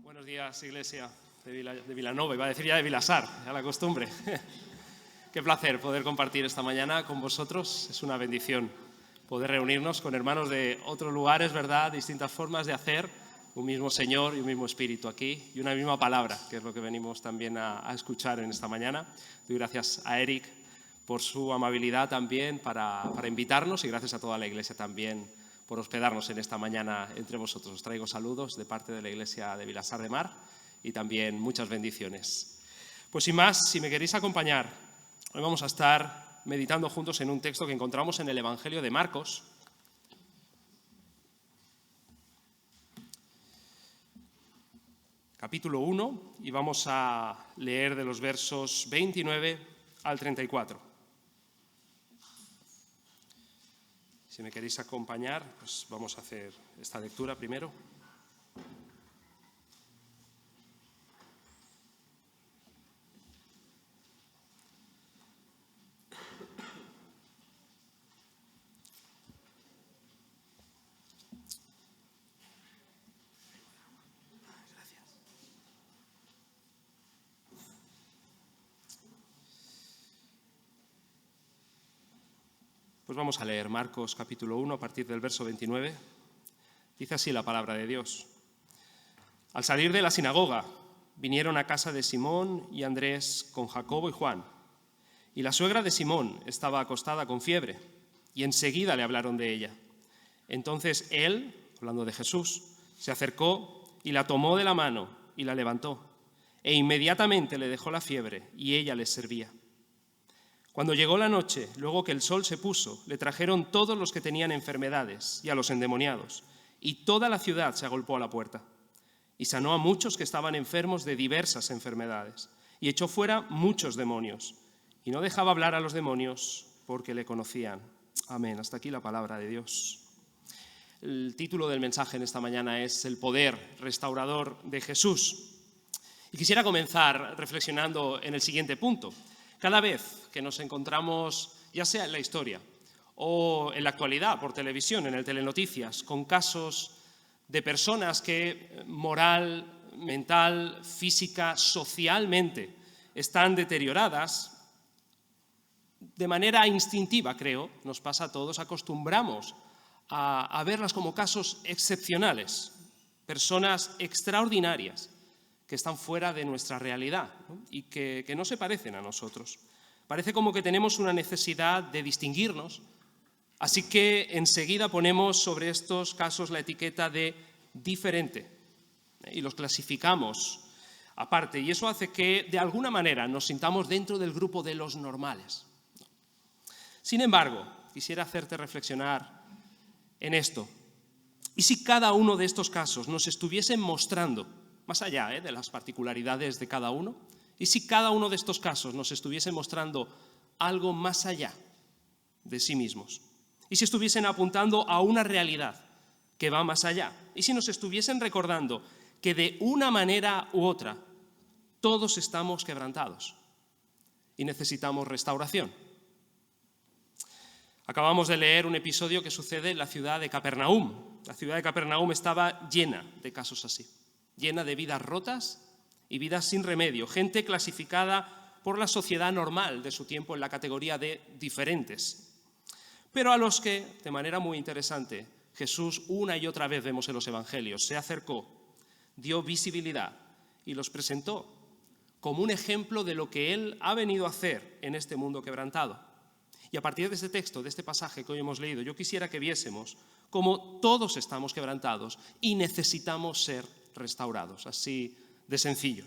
Buenos días, Iglesia de Vilanova, iba a decir ya de Vilasar, a la costumbre. Qué placer poder compartir esta mañana con vosotros, es una bendición poder reunirnos con hermanos de otros lugares, ¿verdad? Distintas formas de hacer un mismo Señor y un mismo Espíritu aquí y una misma palabra, que es lo que venimos también a escuchar en esta mañana. Doy gracias a Eric por su amabilidad también para invitarnos y gracias a toda la Iglesia también por hospedarnos en esta mañana entre vosotros. Os traigo saludos de parte de la Iglesia de Vilasar de Mar y también muchas bendiciones. Pues sin más, si me queréis acompañar, hoy vamos a estar meditando juntos en un texto que encontramos en el Evangelio de Marcos. Capítulo 1, y vamos a leer de los versos 29 al 34. Si me queréis acompañar, pues vamos a hacer esta lectura primero. Pues vamos a leer Marcos capítulo 1 a partir del verso 29. Dice así la palabra de Dios. Al salir de la sinagoga, vinieron a casa de Simón y Andrés con Jacobo y Juan. Y la suegra de Simón estaba acostada con fiebre, y enseguida le hablaron de ella. Entonces él, hablando de Jesús, se acercó y la tomó de la mano y la levantó. E inmediatamente le dejó la fiebre, y ella les servía. Cuando llegó la noche, luego que el sol se puso, le trajeron todos los que tenían enfermedades y a los endemoniados, y toda la ciudad se agolpó a la puerta. Y sanó a muchos que estaban enfermos de diversas enfermedades, y echó fuera muchos demonios, y no dejaba hablar a los demonios porque le conocían. Amén. Hasta aquí la palabra de Dios. El título del mensaje en esta mañana es El poder restaurador de Jesús. Y quisiera comenzar reflexionando en el siguiente punto. Cada vez que nos encontramos, ya sea en la historia o en la actualidad por televisión, en el Telenoticias, con casos de personas que moral, mental, física, socialmente están deterioradas, de manera instintiva, creo, nos pasa a todos, acostumbramos a verlas como casos excepcionales, personas extraordinarias, que están fuera de nuestra realidad, ¿no? Y que no se parecen a nosotros. Parece como que tenemos una necesidad de distinguirnos, así que enseguida ponemos sobre estos casos la etiqueta de diferente y los clasificamos aparte. Y eso hace que, de alguna manera, nos sintamos dentro del grupo de los normales. Sin embargo, quisiera hacerte reflexionar en esto. ¿Y si cada uno de estos casos nos estuviesen mostrando, más allá de las particularidades de cada uno, y si cada uno de estos casos nos estuviese mostrando algo más allá de sí mismos? Y si estuviesen apuntando a una realidad que va más allá. Y si nos estuviesen recordando que de una manera u otra todos estamos quebrantados y necesitamos restauración. Acabamos de leer un episodio que sucede en la ciudad de Capernaum. La ciudad de Capernaum estaba llena de casos así, llena de vidas rotas y vidas sin remedio, gente clasificada por la sociedad normal de su tiempo en la categoría de diferentes, pero a los que, de manera muy interesante, Jesús una y otra vez vemos en los evangelios, se acercó, dio visibilidad y los presentó como un ejemplo de lo que Él ha venido a hacer en este mundo quebrantado. Y a partir de este texto, de este pasaje que hoy hemos leído, yo quisiera que viésemos cómo todos estamos quebrantados y necesitamos ser restaurados, así de sencillo.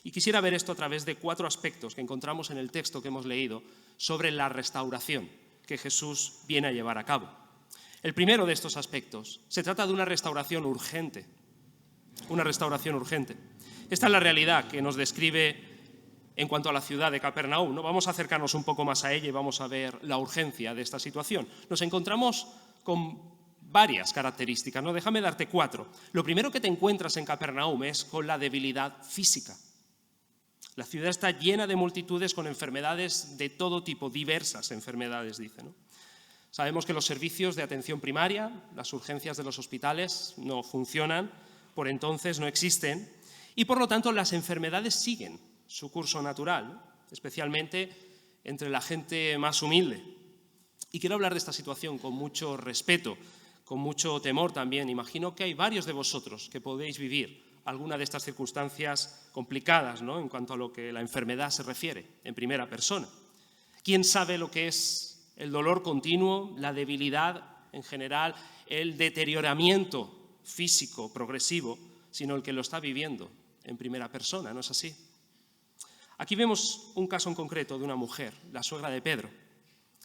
Y quisiera ver esto a través de 4 aspectos que encontramos en el texto que hemos leído sobre la restauración que Jesús viene a llevar a cabo. El primero de estos aspectos se trata de una restauración urgente. Una restauración urgente. Esta es la realidad que nos describe en cuanto a la ciudad de Capernaum, ¿no? Vamos a acercarnos un poco más a ella y vamos a ver la urgencia de esta situación. Nos encontramos con varias características, ¿no? Déjame darte 4. Lo primero que te encuentras en Capernaum es con la debilidad física. La ciudad está llena de multitudes con enfermedades de todo tipo, diversas enfermedades, dice, ¿no? Sabemos que los servicios de atención primaria, las urgencias de los hospitales no funcionan, por entonces no existen, Y por lo tanto las enfermedades siguen su curso natural, especialmente entre la gente más humilde. Y quiero hablar de esta situación con mucho respeto, con mucho temor también. Imagino que hay varios de vosotros que podéis vivir alguna de estas circunstancias complicadas, ¿no?, en cuanto a lo que la enfermedad se refiere, en primera persona. ¿Quién sabe lo que es el dolor continuo, la debilidad en general, el deterioramiento físico progresivo, sino el que lo está viviendo en primera persona? ¿No es así? Aquí vemos un caso en concreto de una mujer, la suegra de Pedro.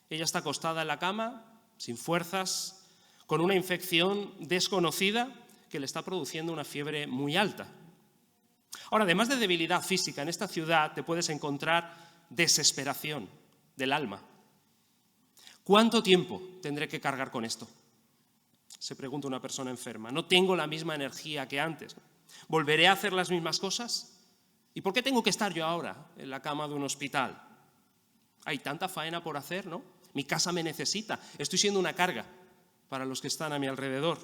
Ella está acostada en la cama, sin fuerzas, con una infección desconocida que le está produciendo una fiebre muy alta. Ahora, además de debilidad física, en esta ciudad te puedes encontrar desesperación del alma. ¿Cuánto tiempo tendré que cargar con esto?, se pregunta una persona enferma. ¿No tengo la misma energía que antes? ¿Volveré a hacer las mismas cosas? ¿Y por qué tengo que estar yo ahora en la cama de un hospital? Hay tanta faena por hacer, ¿no? Mi casa me necesita. Estoy siendo una carga para los que están a mi alrededor.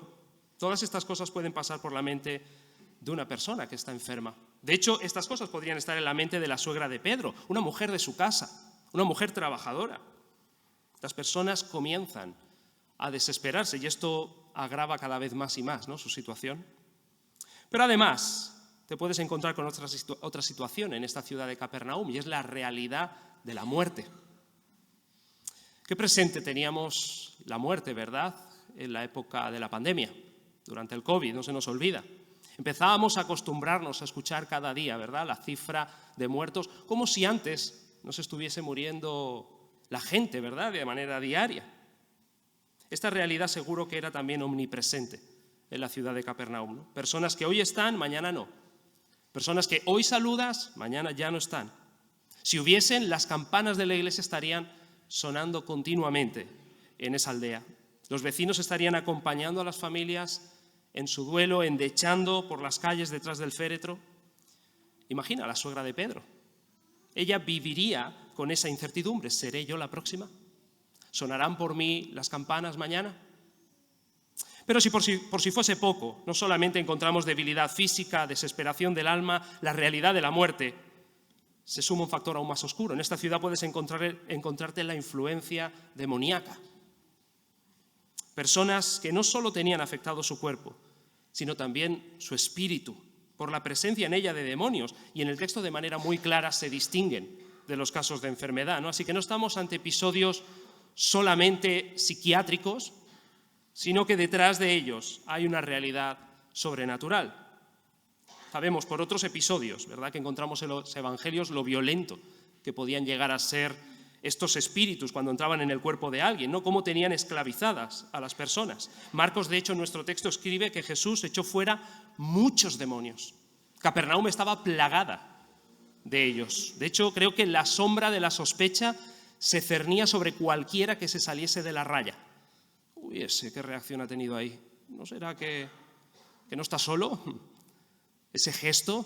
Todas estas cosas pueden pasar por la mente de una persona que está enferma. De hecho, estas cosas podrían estar en la mente de la suegra de Pedro, una mujer de su casa, una mujer trabajadora. Las personas comienzan a desesperarse y esto agrava cada vez más y más, ¿no?, su situación. Pero además te puedes encontrar con otra situación en esta ciudad de Capernaum, y es la realidad de la muerte. Qué presente teníamos la muerte, ¿verdad?, en la época de la pandemia, durante el COVID, no se nos olvida. Empezábamos a acostumbrarnos a escuchar cada día, ¿verdad?, la cifra de muertos, como si antes no se estuviese muriendo la gente, ¿verdad?, de manera diaria. Esta realidad seguro que era también omnipresente en la ciudad de Capernaum, ¿no? Personas que hoy están, mañana no. Personas que hoy saludas, mañana ya no están. Si hubiesen, las campanas de la iglesia estarían sonando continuamente en esa aldea. Los vecinos estarían acompañando a las familias en su duelo, endechando por las calles detrás del féretro. Imagina a la suegra de Pedro. Ella viviría con esa incertidumbre. ¿Seré yo la próxima? ¿Sonarán por mí las campanas mañana? Pero por si fuese poco, no solamente encontramos debilidad física, desesperación del alma, la realidad de la muerte, se suma un factor aún más oscuro. En esta ciudad puedes encontrarte la influencia demoníaca. Personas que no solo tenían afectado su cuerpo, sino también su espíritu, por la presencia en ella de demonios, y en el texto de manera muy clara se distinguen de los casos de enfermedad, ¿no? Así que no estamos ante episodios solamente psiquiátricos, sino que detrás de ellos hay una realidad sobrenatural. Sabemos por otros episodios, ¿verdad?, que encontramos en los evangelios lo violento que podían llegar a ser estos espíritus cuando entraban en el cuerpo de alguien, ¿no?, cómo tenían esclavizadas a las personas. Marcos, de hecho, en nuestro texto escribe que Jesús echó fuera muchos demonios. Capernaum estaba plagada de ellos. De hecho, creo que la sombra de la sospecha se cernía sobre cualquiera que se saliese de la raya. Uy, ese, ¿qué reacción ha tenido ahí? ¿No será que no está solo? Ese gesto,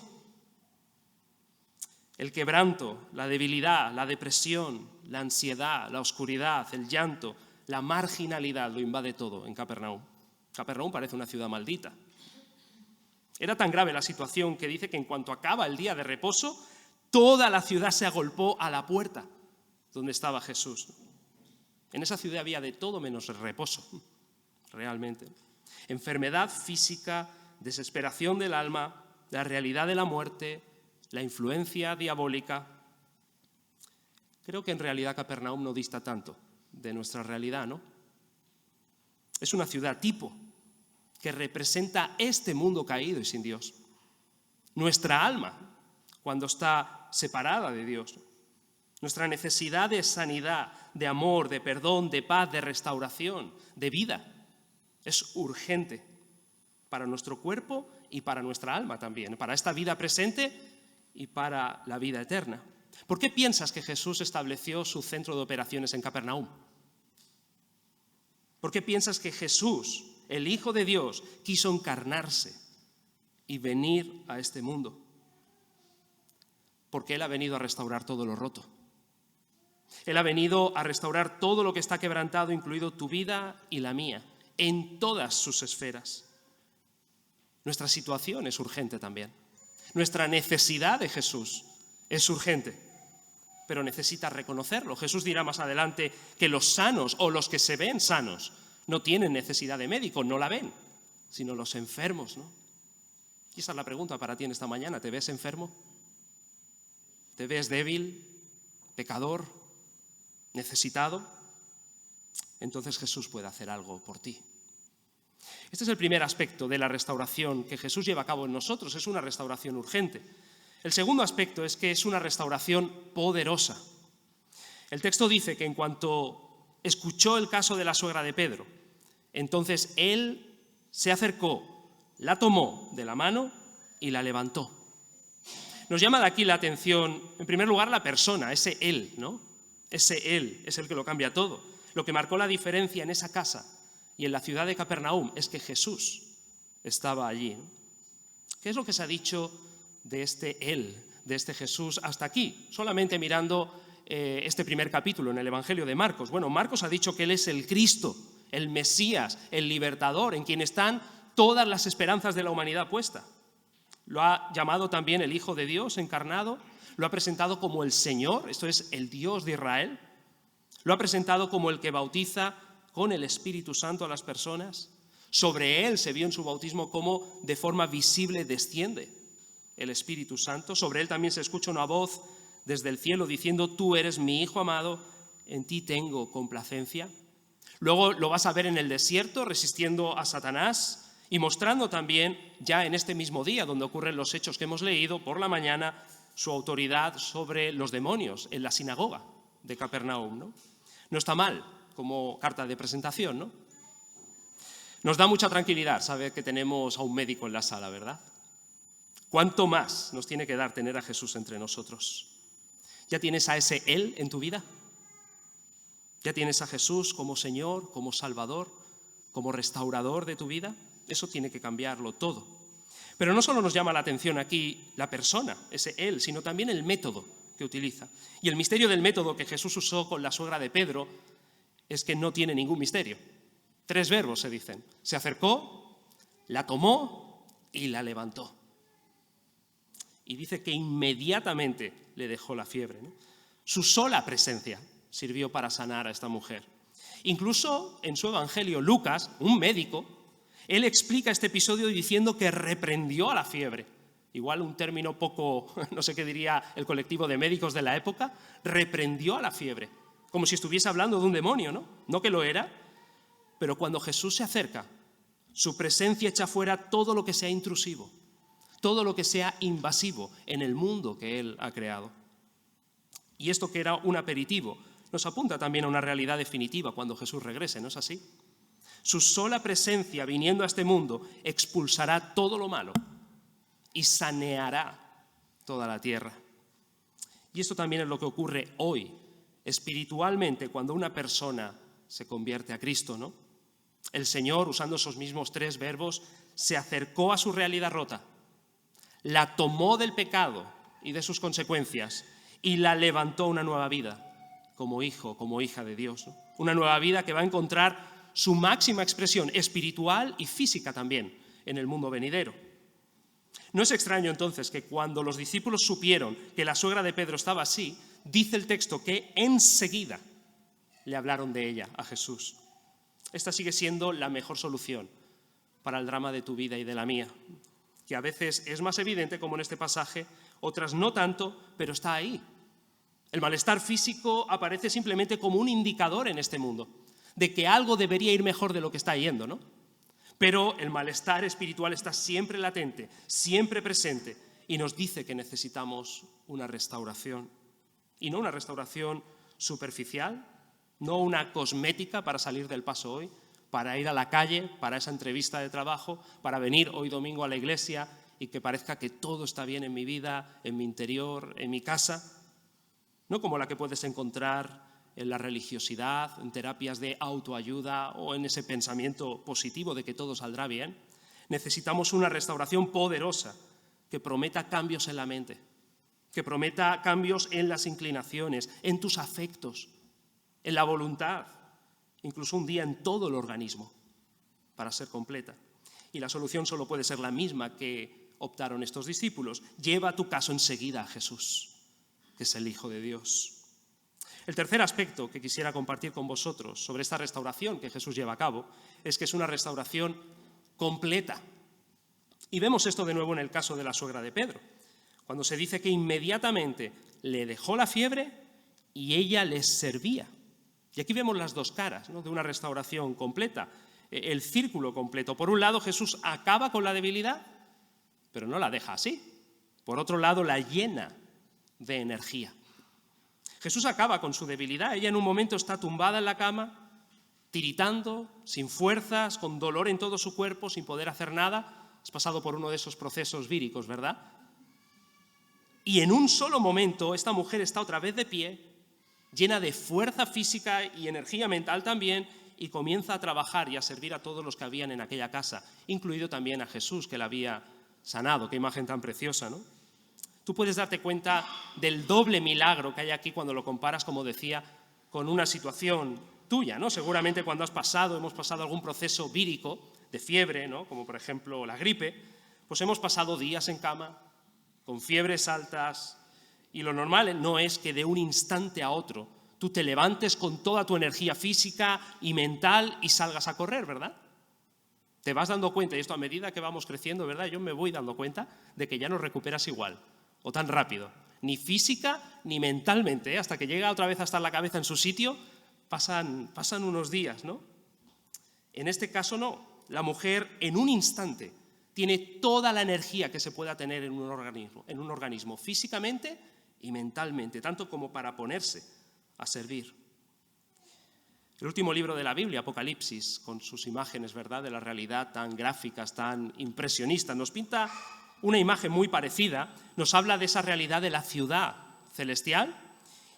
el quebranto, la debilidad, la depresión, la ansiedad, la oscuridad, el llanto, la marginalidad lo invade todo en Capernaum. Capernaum parece una ciudad maldita. Era tan grave la situación que dice que en cuanto acaba el día de reposo, toda la ciudad se agolpó a la puerta donde estaba Jesús. En esa ciudad había de todo menos reposo, realmente. Enfermedad física, desesperación del alma, la realidad de la muerte, la influencia diabólica. Creo que en realidad Capernaum no dista tanto de nuestra realidad, ¿no? Es una ciudad tipo que representa este mundo caído y sin Dios. Nuestra alma, cuando está separada de Dios. Nuestra necesidad de sanidad, de amor, de perdón, de paz, de restauración, de vida, es urgente para nuestro cuerpo y para nuestra alma también, para esta vida presente y para la vida eterna. ¿Por qué piensas que Jesús estableció su centro de operaciones en Capernaum? ¿Por qué piensas que Jesús, el Hijo de Dios, quiso encarnarse y venir a este mundo? Porque Él ha venido a restaurar todo lo roto. Él ha venido a restaurar todo lo que está quebrantado, incluido tu vida y la mía, en todas sus esferas. Nuestra situación es urgente también. Nuestra necesidad de Jesús es urgente, pero necesitas reconocerlo. Jesús dirá más adelante que los sanos o los que se ven sanos no tienen necesidad de médico, no la ven, sino los enfermos, ¿no? Y esa es la pregunta para ti en esta mañana. ¿Te ves enfermo? ¿Te ves débil, pecador, necesitado? Entonces Jesús puede hacer algo por ti. Este es el primer aspecto de la restauración que Jesús lleva a cabo en nosotros. Es una restauración urgente. El segundo aspecto es que es una restauración poderosa. El texto dice que en cuanto escuchó el caso de la suegra de Pedro, entonces él se acercó, la tomó de la mano y la levantó. Nos llama de aquí la atención, en primer lugar, la persona, ese él, ¿no? Ese él es el que lo cambia todo. Lo que marcó la diferencia en esa casa y en la ciudad de Capernaum es que Jesús estaba allí. ¿Qué es lo que se ha dicho de este él, de este Jesús hasta aquí? Solamente mirando este primer capítulo en el Evangelio de Marcos. Bueno, Marcos ha dicho que él es el Cristo, el Mesías, el libertador, en quien están todas las esperanzas de la humanidad puesta. Lo ha llamado también el Hijo de Dios encarnado, lo ha presentado como el Señor, esto es el Dios de Israel, lo ha presentado como el que bautiza con el Espíritu Santo a las personas. Sobre él se vio en su bautismo cómo de forma visible desciende el Espíritu Santo. Sobre él también se escucha una voz desde el cielo diciendo: tú eres mi Hijo amado, en ti tengo complacencia. Luego lo vas a ver en el desierto resistiendo a Satanás y mostrando también ya en este mismo día donde ocurren los hechos que hemos leído por la mañana su autoridad sobre los demonios en la sinagoga de Capernaum, ¿no? No está mal como carta de presentación, ¿no? Nos da mucha tranquilidad saber que tenemos a un médico en la sala, ¿verdad? ¿Cuánto más nos tiene que dar tener a Jesús entre nosotros? ¿Ya tienes a ese Él en tu vida? ¿Ya tienes a Jesús como Señor, como Salvador, como restaurador de tu vida? Eso tiene que cambiarlo todo. Pero no solo nos llama la atención aquí la persona, ese Él, sino también el método que utiliza. Y el misterio del método que Jesús usó con la suegra de Pedro es que no tiene ningún misterio. 3 verbos se dicen. Se acercó, la tomó y la levantó. Y dice que inmediatamente le dejó la fiebre, ¿no? Su sola presencia sirvió para sanar a esta mujer. Incluso en su evangelio, Lucas, un médico, él explica este episodio diciendo que reprendió a la fiebre. Igual un término poco, no sé qué diría el colectivo de médicos de la época, reprendió a la fiebre, como si estuviese hablando de un demonio, ¿no? No que lo era, pero cuando Jesús se acerca, su presencia echa fuera todo lo que sea intrusivo, todo lo que sea invasivo en el mundo que Él ha creado. Y esto que era un aperitivo nos apunta también a una realidad definitiva cuando Jesús regrese, ¿no es así? Su sola presencia viniendo a este mundo expulsará todo lo malo y saneará toda la tierra. Y esto también es lo que ocurre hoy, espiritualmente, cuando una persona se convierte a Cristo, ¿no? El Señor, usando esos mismos 3 verbos, se acercó a su realidad rota, la tomó del pecado y de sus consecuencias y la levantó a una nueva vida, como hijo, como hija de Dios, ¿no? Una nueva vida que va a encontrar su máxima expresión espiritual y física también en el mundo venidero. No es extraño entonces que cuando los discípulos supieron que la suegra de Pedro estaba así, dice el texto que enseguida le hablaron de ella a Jesús. Esta sigue siendo la mejor solución para el drama de tu vida y de la mía, que a veces es más evidente, como en este pasaje, otras no tanto, pero está ahí. El malestar físico aparece simplemente como un indicador en este mundo de que algo debería ir mejor de lo que está yendo, ¿no? Pero el malestar espiritual está siempre latente, siempre presente, y nos dice que necesitamos una restauración. Y no una restauración superficial, no una cosmética para salir del paso hoy, para ir a la calle, para esa entrevista de trabajo, para venir hoy domingo a la iglesia y que parezca que todo está bien en mi vida, en mi interior, en mi casa. No como la que puedes encontrar en la religiosidad, en terapias de autoayuda o en ese pensamiento positivo de que todo saldrá bien. Necesitamos una restauración poderosa que prometa cambios en la mente, que prometa cambios en las inclinaciones, en tus afectos, en la voluntad, incluso un día en todo el organismo, para ser completa. Y la solución solo puede ser la misma que optaron estos discípulos. Lleva tu caso enseguida a Jesús, que es el Hijo de Dios. El tercer aspecto que quisiera compartir con vosotros sobre esta restauración que Jesús lleva a cabo es que es una restauración completa. Y vemos esto de nuevo en el caso de la suegra de Pedro, cuando se dice que inmediatamente le dejó la fiebre y ella les servía. Y aquí vemos las dos caras, ¿no?, de una restauración completa, el círculo completo. Por un lado, Jesús acaba con la debilidad, pero no la deja así. Por otro lado, la llena de energía. Jesús acaba con su debilidad. Ella en un momento está tumbada en la cama, tiritando, sin fuerzas, con dolor en todo su cuerpo, sin poder hacer nada. Has pasado por uno de esos procesos víricos, ¿verdad? Y en un solo momento esta mujer está otra vez de pie, llena de fuerza física y energía mental también, y comienza a trabajar y a servir a todos los que habían en aquella casa, incluido también a Jesús, que la había sanado. Qué imagen tan preciosa, ¿no? Tú puedes darte cuenta del doble milagro que hay aquí cuando lo comparas, como decía, con una situación tuya, ¿no? Seguramente cuando hemos pasado algún proceso vírico de fiebre, ¿no?, como por ejemplo la gripe, pues hemos pasado días en cama, con fiebres altas, y lo normal no es que de un instante a otro tú te levantes con toda tu energía física y mental y salgas a correr, ¿verdad? Te vas dando cuenta, y esto a medida que vamos creciendo, ¿verdad?, yo me voy dando cuenta de que ya no recuperas igual o tan rápido, ni física ni mentalmente, ¿eh? Hasta que llega otra vez a estar la cabeza en su sitio, pasan unos días, ¿no? En este caso no, la mujer en un instante tiene toda la energía que se pueda tener en un organismo físicamente y mentalmente, tanto como para ponerse a servir. El último libro de la Biblia, Apocalipsis, con sus imágenes, ¿verdad?, de la realidad tan gráficas, tan impresionistas, nos pinta una imagen muy parecida. Nos habla de esa realidad de la ciudad celestial,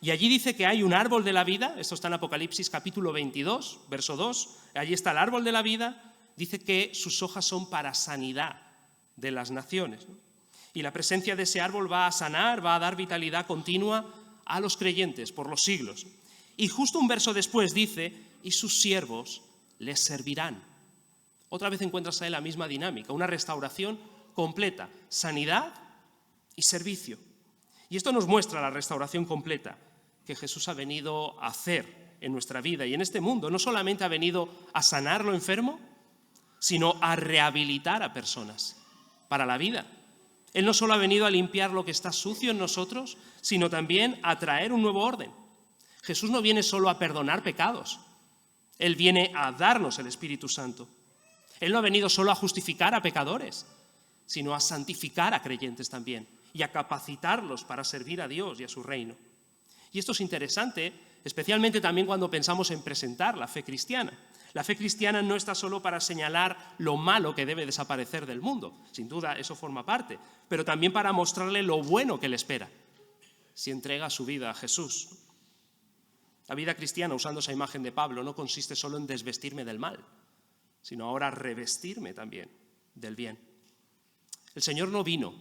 y allí dice que hay un árbol de la vida. Esto está en Apocalipsis capítulo 22, verso 2, allí está el árbol de la vida. Dice que sus hojas son para sanidad de las naciones, ¿no? Y la presencia de ese árbol va a sanar, va a dar vitalidad continua a los creyentes por los siglos. Y justo un verso después dice, y sus siervos les servirán. Otra vez encuentras ahí la misma dinámica, una restauración completa, sanidad y servicio. Y esto nos muestra la restauración completa que Jesús ha venido a hacer en nuestra vida y en este mundo. No solamente ha venido a sanar lo enfermo, sino a rehabilitar a personas para la vida. Él no solo ha venido a limpiar lo que está sucio en nosotros, sino también a traer un nuevo orden. Jesús no viene solo a perdonar pecados, Él viene a darnos el Espíritu Santo. Él no ha venido solo a justificar a pecadores, sino a santificar a creyentes también y a capacitarlos para servir a Dios y a su reino. Y esto es interesante, especialmente también cuando pensamos en presentar la fe cristiana. La fe cristiana no está solo para señalar lo malo que debe desaparecer del mundo, sin duda eso forma parte, pero también para mostrarle lo bueno que le espera si entrega su vida a Jesús. La vida cristiana, usando esa imagen de Pablo, no consiste solo en desvestirme del mal, sino ahora revestirme también del bien. El Señor no vino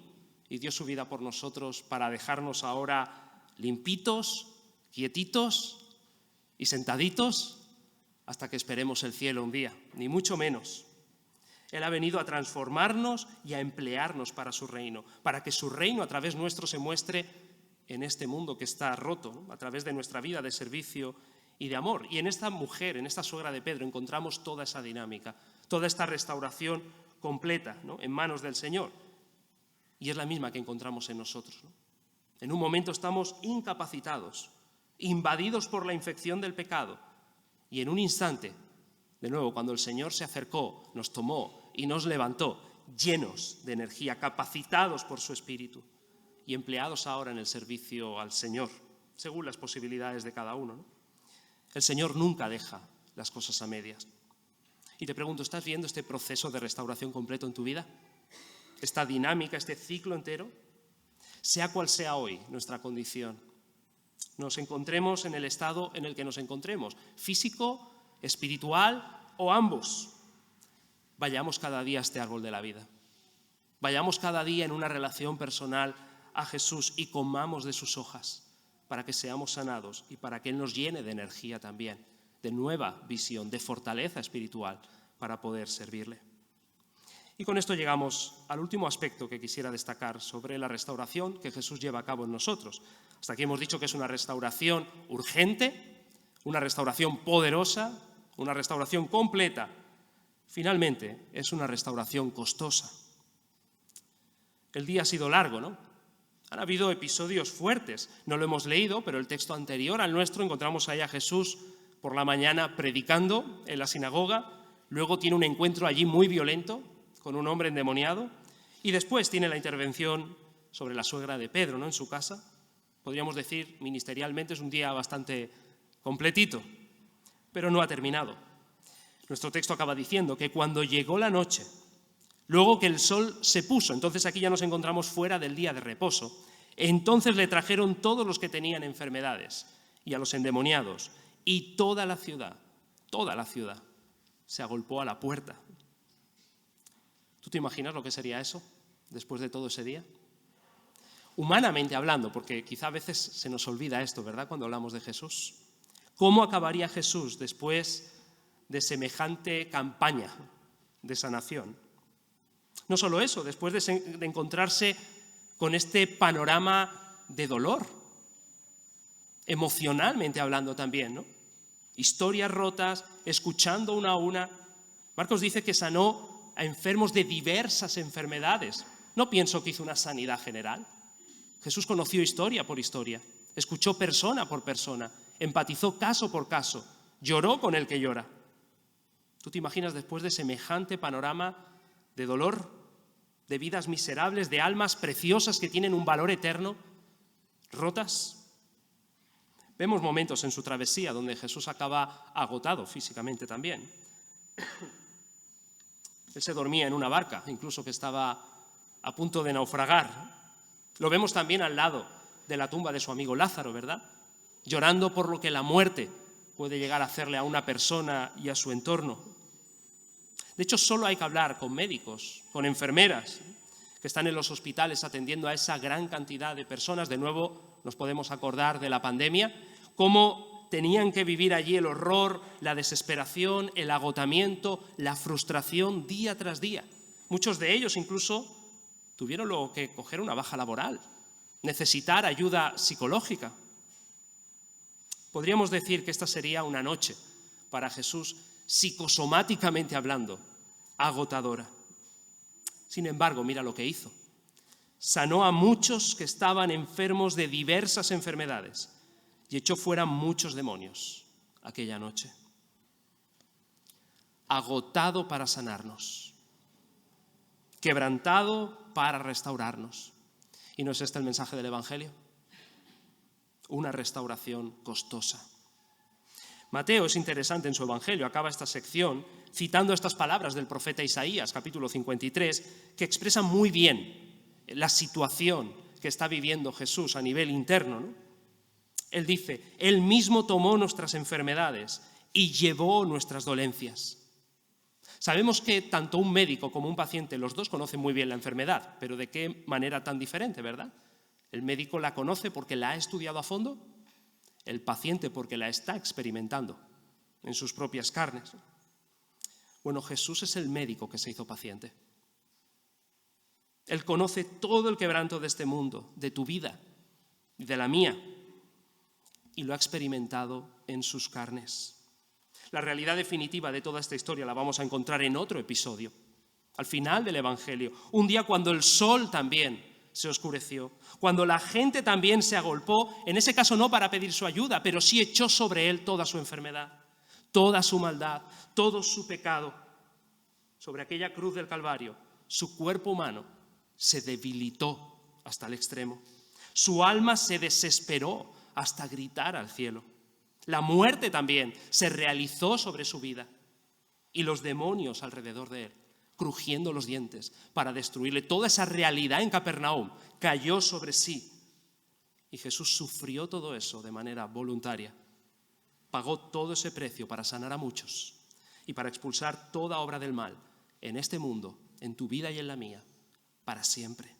y dio su vida por nosotros para dejarnos ahora limpitos, quietitos y sentaditos hasta que esperemos el cielo un día, ni mucho menos. Él ha venido a transformarnos y a emplearnos para su reino, para que su reino a través nuestro se muestre en este mundo que está roto, ¿no?, a través de nuestra vida de servicio y de amor. Y en esta mujer, en esta suegra de Pedro, encontramos toda esa dinámica, toda esta restauración completa, ¿no?, en manos del Señor. Y es la misma que encontramos en nosotros, ¿no? En un momento estamos incapacitados, invadidos por la infección del pecado, y en un instante, de nuevo, cuando el Señor se acercó, nos tomó y nos levantó, llenos de energía, capacitados por su Espíritu y empleados ahora en el servicio al Señor, según las posibilidades de cada uno, ¿no? El Señor nunca deja las cosas a medias. Y te pregunto, ¿estás viendo este proceso de restauración completo en tu vida? Esta dinámica, este ciclo entero, sea cual sea hoy nuestra condición, nos encontremos en el estado en el que nos encontremos, físico, espiritual o ambos, vayamos cada día a este árbol de la vida. Vayamos cada día en una relación personal a Jesús y comamos de sus hojas para que seamos sanados y para que Él nos llene de energía también, de nueva visión, de fortaleza espiritual para poder servirle. Y con esto llegamos al último aspecto que quisiera destacar sobre la restauración que Jesús lleva a cabo en nosotros. Hasta aquí hemos dicho que es una restauración urgente, una restauración poderosa, una restauración completa. Finalmente, es una restauración costosa. El día ha sido largo, ¿no? Han habido episodios fuertes. No lo hemos leído, pero el texto anterior al nuestro encontramos ahí a Jesús por la mañana predicando en la sinagoga. Luego tiene un encuentro allí muy violento con un hombre endemoniado. Y después tiene la intervención sobre la suegra de Pedro, ¿no?, en su casa. Podríamos decir, ministerialmente, es un día bastante completito, pero no ha terminado. Nuestro texto acaba diciendo que cuando llegó la noche, luego que el sol se puso, entonces aquí ya nos encontramos fuera del día de reposo, entonces le trajeron todos los que tenían enfermedades y a los endemoniados, y toda la ciudad se agolpó a la puerta. ¿Tú te imaginas lo que sería eso después de todo ese día? Humanamente hablando, porque quizá a veces se nos olvida esto, ¿verdad?, cuando hablamos de Jesús. ¿Cómo acabaría Jesús después de semejante campaña de sanación? No solo eso, después de encontrarse con este panorama de dolor, emocionalmente hablando también, ¿no? Historias rotas, escuchando una a una. Marcos dice que sanó a enfermos de diversas enfermedades. No pienso que hizo una sanidad general. Jesús conoció historia por historia, escuchó persona por persona, empatizó caso por caso, lloró con el que llora. ¿Tú te imaginas después de semejante panorama de dolor, de vidas miserables, de almas preciosas que tienen un valor eterno, rotas? Vemos momentos en su travesía donde Jesús acaba agotado físicamente también. Él se dormía en una barca, incluso que estaba a punto de naufragar. Lo vemos también al lado de la tumba de su amigo Lázaro, ¿verdad?, llorando por lo que la muerte puede llegar a hacerle a una persona y a su entorno. De hecho, solo hay que hablar con médicos, con enfermeras que están en los hospitales atendiendo a esa gran cantidad de personas. De nuevo, nos podemos acordar de la pandemia, cómo tenían que vivir allí el horror, la desesperación, el agotamiento, la frustración día tras día. Muchos de ellos incluso tuvieron luego que coger una baja laboral, necesitar ayuda psicológica. Podríamos decir que esta sería una noche para Jesús, psicosomáticamente hablando, agotadora. Sin embargo, mira lo que hizo. Sanó a muchos que estaban enfermos de diversas enfermedades y echó fuera muchos demonios aquella noche. Agotado para sanarnos, quebrantado para restaurarnos. ¿Y no es este el mensaje del Evangelio? Una restauración costosa. Mateo es interesante en su Evangelio, acaba esta sección citando estas palabras del profeta Isaías, capítulo 53, que expresan muy bien la situación que está viviendo Jesús a nivel interno, ¿no? Él dice, Él mismo tomó nuestras enfermedades y llevó nuestras dolencias. Sabemos que tanto un médico como un paciente, los dos conocen muy bien la enfermedad, pero ¿de qué manera tan diferente, verdad? El médico la conoce porque la ha estudiado a fondo, el paciente porque la está experimentando en sus propias carnes. Bueno, Jesús es el médico que se hizo paciente. Él conoce todo el quebranto de este mundo, de tu vida y de la mía, y lo ha experimentado en sus carnes. La realidad definitiva de toda esta historia la vamos a encontrar en otro episodio, al final del Evangelio, un día cuando el sol también se oscureció, cuando la gente también se agolpó, en ese caso no para pedir su ayuda, pero sí echó sobre él toda su enfermedad, toda su maldad, todo su pecado. Sobre aquella cruz del Calvario, su cuerpo humano se debilitó hasta el extremo. Su alma se desesperó hasta gritar al cielo. La muerte también se realizó sobre su vida y los demonios alrededor de él, crujiendo los dientes para destruirle. Toda esa realidad en Capernaum cayó sobre sí y Jesús sufrió todo eso de manera voluntaria. Pagó todo ese precio para sanar a muchos y para expulsar toda obra del mal en este mundo, en tu vida y en la mía, para siempre.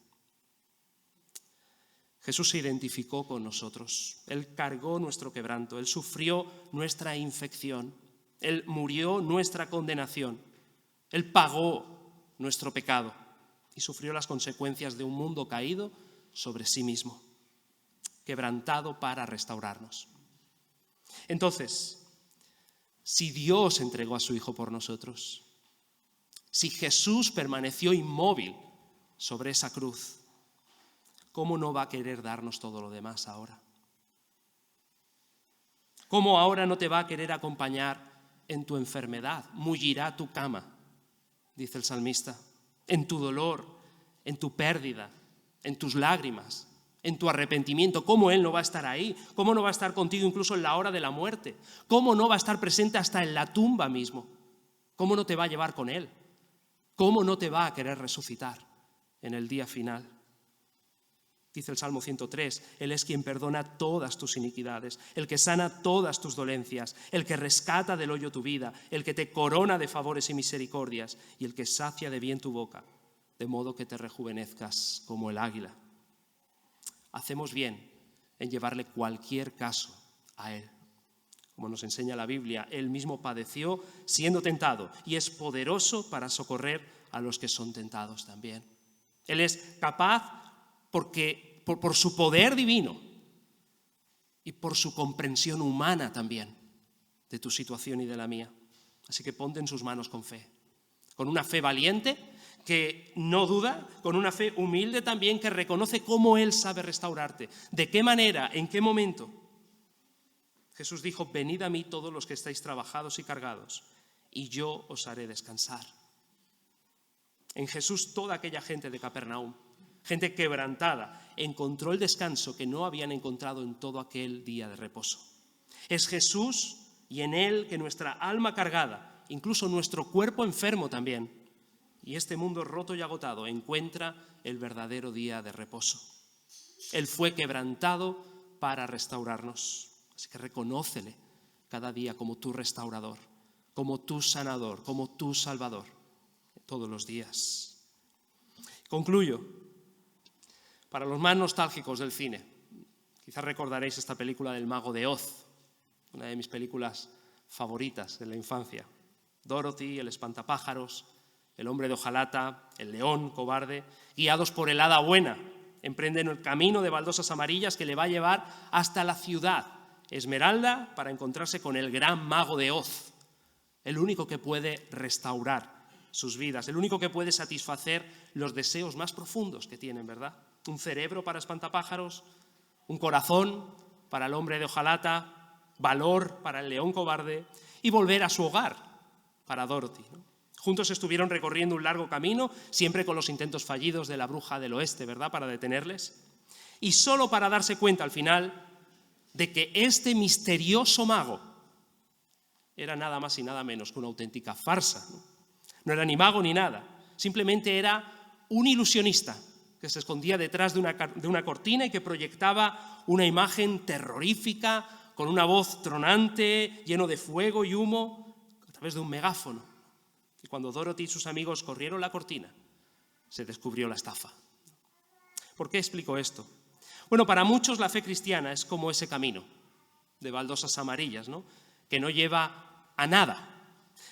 Jesús se identificó con nosotros, Él cargó nuestro quebranto, Él sufrió nuestra infección, Él murió nuestra condenación, Él pagó nuestro pecado y sufrió las consecuencias de un mundo caído sobre sí mismo, quebrantado para restaurarnos. Entonces, si Dios entregó a su Hijo por nosotros, si Jesús permaneció inmóvil sobre esa cruz, ¿cómo no va a querer darnos todo lo demás ahora? ¿Cómo ahora no te va a querer acompañar en tu enfermedad? Mullirá tu cama, dice el salmista, en tu dolor, en tu pérdida, en tus lágrimas, en tu arrepentimiento. ¿Cómo Él no va a estar ahí? ¿Cómo no va a estar contigo incluso en la hora de la muerte? ¿Cómo no va a estar presente hasta en la tumba mismo? ¿Cómo no te va a llevar con Él? ¿Cómo no te va a querer resucitar en el día final? Dice el Salmo 103, Él es quien perdona todas tus iniquidades, el que sana todas tus dolencias, el que rescata del hoyo tu vida, el que te corona de favores y misericordias y el que sacia de bien tu boca, de modo que te rejuvenezcas como el águila. Hacemos bien en llevarle cualquier caso a Él. Como nos enseña la Biblia, Él mismo padeció siendo tentado y es poderoso para socorrer a los que son tentados también. Él es capaz porque por su poder divino y por su comprensión humana también de tu situación y de la mía. Así que ponte en sus manos con fe, con una fe valiente que no duda, con una fe humilde también que reconoce cómo Él sabe restaurarte, de qué manera, en qué momento. Jesús dijo, venid a mí todos los que estáis trabajados y cargados, y yo os haré descansar. En Jesús toda aquella gente de Capernaum, gente quebrantada, encontró el descanso que no habían encontrado en todo aquel día de reposo. Es Jesús y en Él que nuestra alma cargada, incluso nuestro cuerpo enfermo también, y este mundo roto y agotado, encuentra el verdadero día de reposo. Él fue quebrantado para restaurarnos. Así que reconócele cada día como tu restaurador, como tu sanador, como tu salvador, todos los días. Concluyo. Para los más nostálgicos del cine, quizás recordaréis esta película del Mago de Oz, una de mis películas favoritas de la infancia. Dorothy, el espantapájaros, el hombre de hojalata, el león cobarde, guiados por el hada buena, emprenden el camino de baldosas amarillas que le va a llevar hasta la ciudad Esmeralda para encontrarse con el gran Mago de Oz, el único que puede restaurar sus vidas, el único que puede satisfacer los deseos más profundos que tienen, ¿verdad? Un cerebro para espantapájaros, un corazón para el hombre de hojalata, valor para el león cobarde y volver a su hogar para Dorothy, ¿no? Juntos estuvieron recorriendo un largo camino, siempre con los intentos fallidos de la bruja del oeste, ¿verdad?, para detenerles. Y solo para darse cuenta al final de que este misterioso mago era nada más y nada menos que una auténtica farsa. No era ni mago ni nada, simplemente era un ilusionista que se escondía detrás de una cortina y que proyectaba una imagen terrorífica con una voz tronante, lleno de fuego y humo, a través de un megáfono. Y cuando Dorothy y sus amigos corrieron la cortina, se descubrió la estafa. ¿Por qué explico esto? Bueno, para muchos la fe cristiana es como ese camino de baldosas amarillas, ¿no?, que no lleva a nada.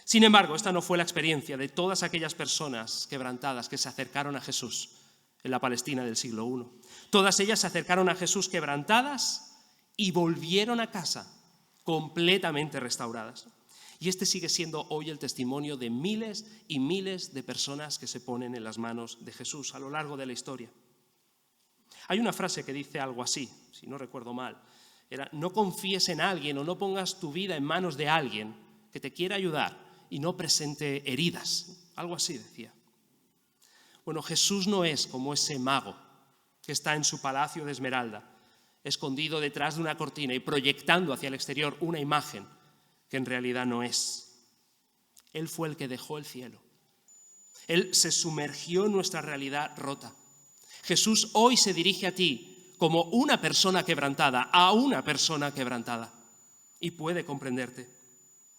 Sin embargo, esta no fue la experiencia de todas aquellas personas quebrantadas que se acercaron a Jesús en la Palestina del siglo I. Todas ellas se acercaron a Jesús quebrantadas y volvieron a casa completamente restauradas. Y este sigue siendo hoy el testimonio de miles y miles de personas que se ponen en las manos de Jesús a lo largo de la historia. Hay una frase que dice algo así, si no recuerdo mal, era: no confíes en alguien o no pongas tu vida en manos de alguien que te quiera ayudar y no presente heridas. Algo así decía. Bueno, Jesús no es como ese mago que está en su palacio de Esmeralda, escondido detrás de una cortina y proyectando hacia el exterior una imagen que en realidad no es. Él fue el que dejó el cielo. Él se sumergió en nuestra realidad rota. Jesús hoy se dirige a ti como una persona quebrantada, a una persona quebrantada, y puede comprenderte.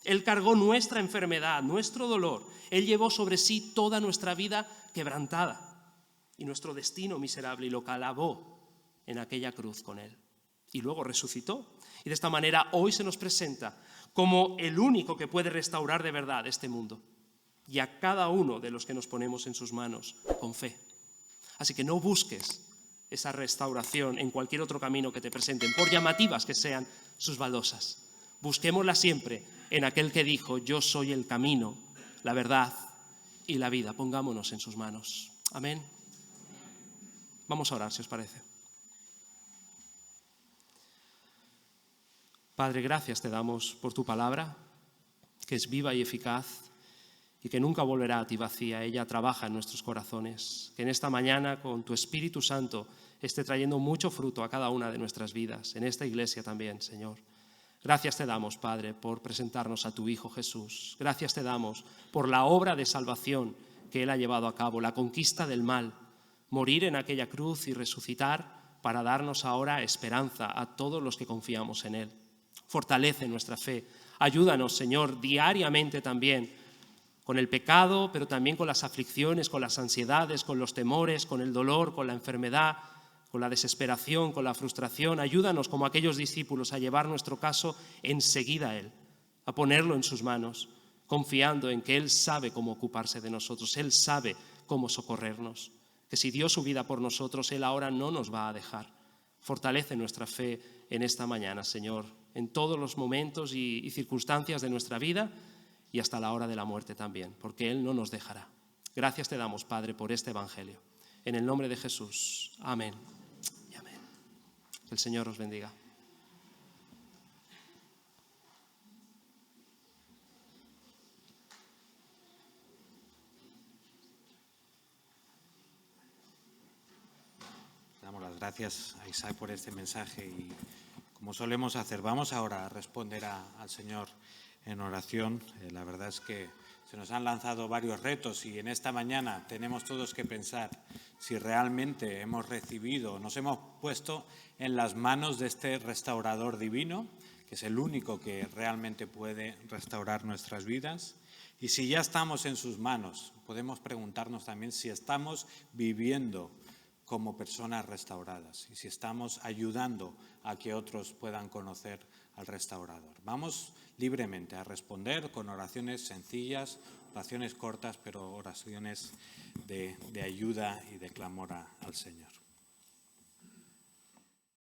Él cargó nuestra enfermedad, nuestro dolor. Él llevó sobre sí toda nuestra vida quebrantada y nuestro destino miserable y lo clavó en aquella cruz con Él. Y luego resucitó. Y de esta manera hoy se nos presenta como el único que puede restaurar de verdad este mundo. y a cada uno de los que nos ponemos en sus manos con fe. Así que no busques esa restauración en cualquier otro camino que te presenten, por llamativas que sean sus baldosas. Busquémosla siempre en aquel que dijo: yo soy el camino, la verdad y la vida. Pongámonos en sus manos. Amén. Vamos a orar, si os parece. Padre, gracias te damos por tu palabra, que es viva y eficaz y que nunca volverá a ti vacía. Ella trabaja en nuestros corazones. Que en esta mañana, con tu Espíritu Santo, esté trayendo mucho fruto a cada una de nuestras vidas, en esta iglesia también, Señor. Gracias te damos, Padre, por presentarnos a tu Hijo Jesús. Gracias te damos por la obra de salvación que Él ha llevado a cabo, la conquista del mal, morir en aquella cruz y resucitar para darnos ahora esperanza a todos los que confiamos en Él. Fortalece nuestra fe. Ayúdanos, Señor, diariamente también con el pecado, pero también con las aflicciones, con las ansiedades, con los temores, con el dolor, con la enfermedad, con la desesperación, con la frustración. Ayúdanos, como aquellos discípulos, a llevar nuestro caso enseguida a Él, a ponerlo en sus manos, confiando en que Él sabe cómo ocuparse de nosotros, Él sabe cómo socorrernos, que si dio su vida por nosotros, Él ahora no nos va a dejar. Fortalece nuestra fe en esta mañana, Señor, en todos los momentos y circunstancias de nuestra vida y hasta la hora de la muerte también, porque Él no nos dejará. Gracias te damos, Padre, por este Evangelio. En el nombre de Jesús. Amén y amén. Que el Señor os bendiga. Damos las gracias a Isaac por este mensaje y, como solemos hacer, vamos ahora a responder al Señor en oración. La verdad es que se nos han lanzado varios retos y en esta mañana tenemos todos que pensar si realmente hemos recibido, nos hemos puesto en las manos de este restaurador divino, que es el único que realmente puede restaurar nuestras vidas. Y si ya estamos en sus manos, podemos preguntarnos también si estamos viviendo como personas restauradas y si estamos ayudando a que otros puedan conocer al restaurador. Vamos libremente a responder con oraciones sencillas, oraciones cortas, pero oraciones de ayuda y de clamor al Señor.